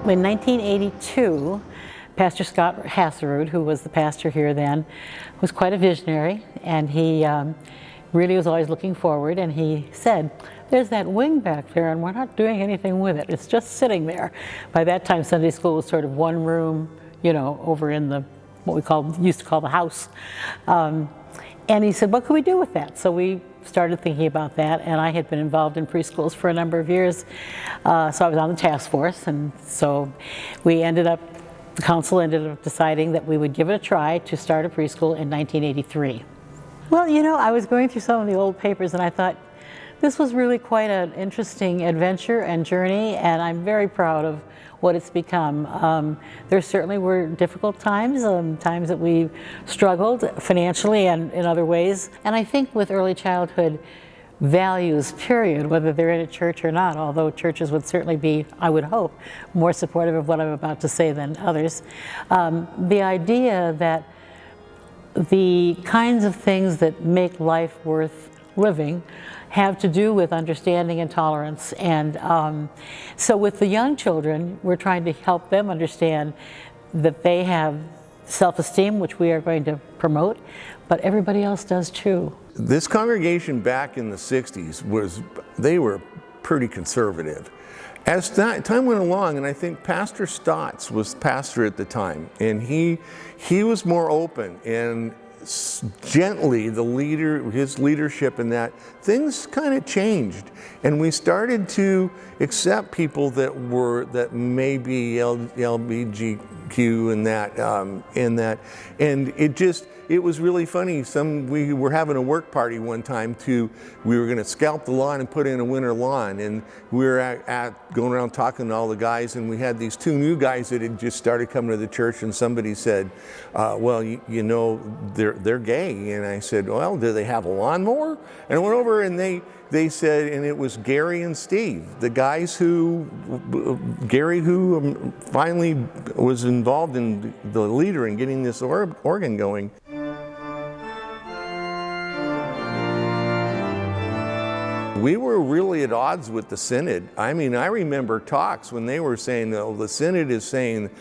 In 1982, Pastor Scott Hasserud, who was the pastor here then, was quite a visionary, and he really was always looking forward, and he said, there's that wing back there and we're not doing anything with it. It's just sitting there. By that time, Sunday school was sort of one room, over in the, what we used to call the house. And he said, what could we do with that? So we started thinking about that, and I had been involved in preschools for a number of years. So I was on the task force, and so the council ended up deciding that we would give it a try to start a preschool in 1983. Well, I was going through some of the old papers and I thought, this was really quite an interesting adventure and journey, and I'm very proud of what it's become. There certainly were difficult times, times that we struggled financially and in other ways. And I think with early childhood values, period, whether they're in a church or not, although churches would certainly be, I would hope, more supportive of what I'm about to say than others, the idea that the kinds of things that make life worth living have to do with understanding and tolerance. And so with the young children, we're trying to help them understand that they have self-esteem, which we are going to promote, but everybody else does too. This congregation back in the 60s they were pretty conservative. As time went along, and I think Pastor Stotts was pastor at the time, and he was more open, and gently his leadership in that, things kind of changed, and we started to accept people that may be LGBTQ and it was really funny. We were having a work party one time we were going to scalp the lawn and put in a winter lawn, and we were going around talking to all the guys, and we had these two new guys that had just started coming to the church, and somebody said, well, they're gay. And I said, well, do they have a lawnmower? And I went over and they said, and it was Gary and Steve, the guys Gary who finally was involved in the leader in getting this organ going. We were really at odds with the Synod. I mean, I remember talks when they were saying, oh, the Synod is saying,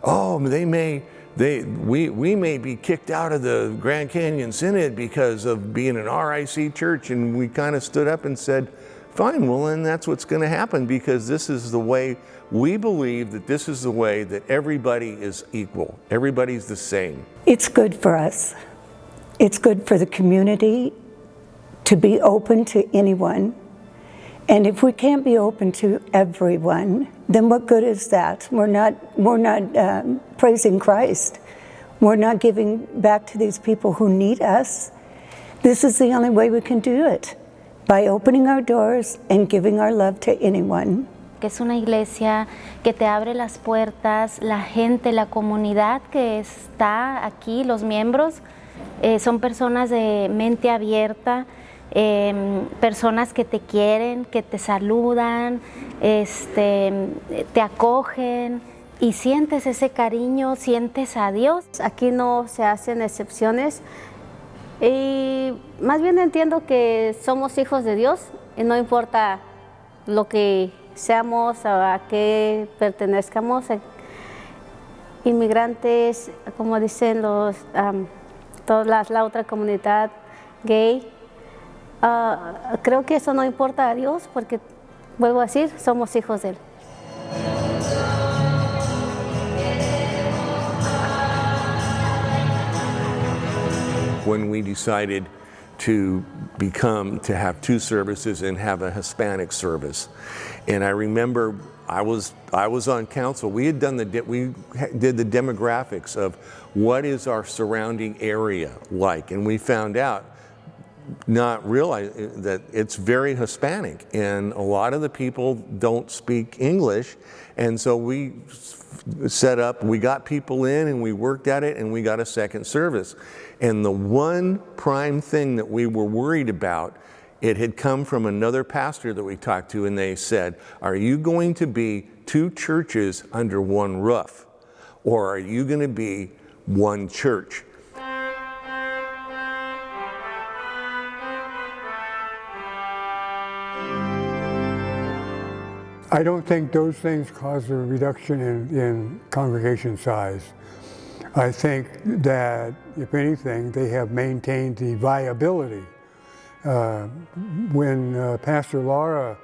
oh, we may be kicked out of the Grand Canyon Synod because of being an RIC church. And we kind of stood up and said, fine, well, then that's what's going to happen, because this is the way we believe, that this is the way that everybody is equal. Everybody's the same. It's good for us. It's good for the community to be open to anyone. And if we can't be open to everyone, then what good is that? We're not praising Christ. We're not giving back to these people who need us. This is the only way we can do it, by opening our doors and giving our love to anyone. Que es una iglesia que te abre las puertas, la gente, la comunidad que está aquí, los miembros, son personas de mente abierta, personas que te quieren, que te saludan, te acogen y sientes ese cariño, sientes a Dios. Aquí no se hacen excepciones y más bien entiendo que somos hijos de Dios y no importa lo que seamos o a qué pertenezcamos. Inmigrantes, como dicen toda la otra comunidad gay, creo que eso no importa a Dios, porque, vuelvo a decir, somos hijos de Él. When we decided to have two services and have a Hispanic service, and I remember I was on council. We did the demographics of what is our surrounding area like, and we found out, not realize that it's very Hispanic, and a lot of the people don't speak English, and so we got people in and we worked at it, and we got a second service. And the one prime thing that we were worried about, it had come from another pastor that we talked to, and they said, are you going to be two churches under one roof, or are you going to be one church? I don't think those things cause a reduction in congregation size. I think that, if anything, they have maintained the viability. When Pastor Laura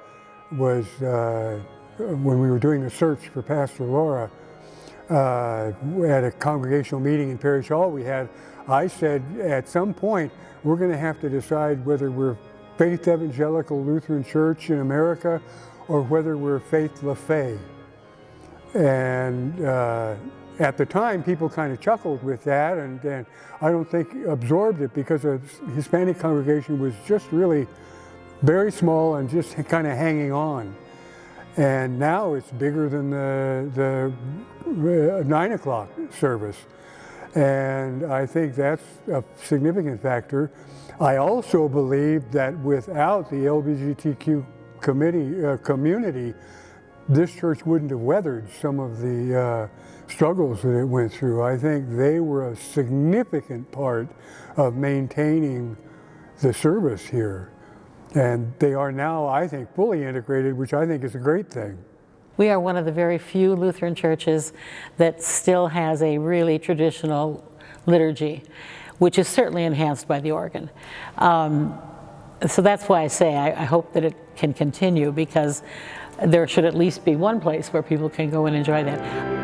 was, when we were doing the search for Pastor Laura, at a congregational meeting in Parish Hall I said at some point we're going to have to decide whether we're Faith Evangelical Lutheran Church in America or whether we're Faith LaFay. And at the time people kind of chuckled with that, and I don't think absorbed it, because the Hispanic congregation was just really very small and just kind of hanging on. And now it's bigger than the 9 o'clock service. And I think that's a significant factor. I also believe that without the LGBTQ community, this church wouldn't have weathered some of the struggles that it went through. I think they were a significant part of maintaining the service here. And they are now, I think, fully integrated, which I think is a great thing. We are one of the very few Lutheran churches that still has a really traditional liturgy, which is certainly enhanced by the organ. So that's why I say I hope that it can continue, because there should at least be one place where people can go and enjoy that.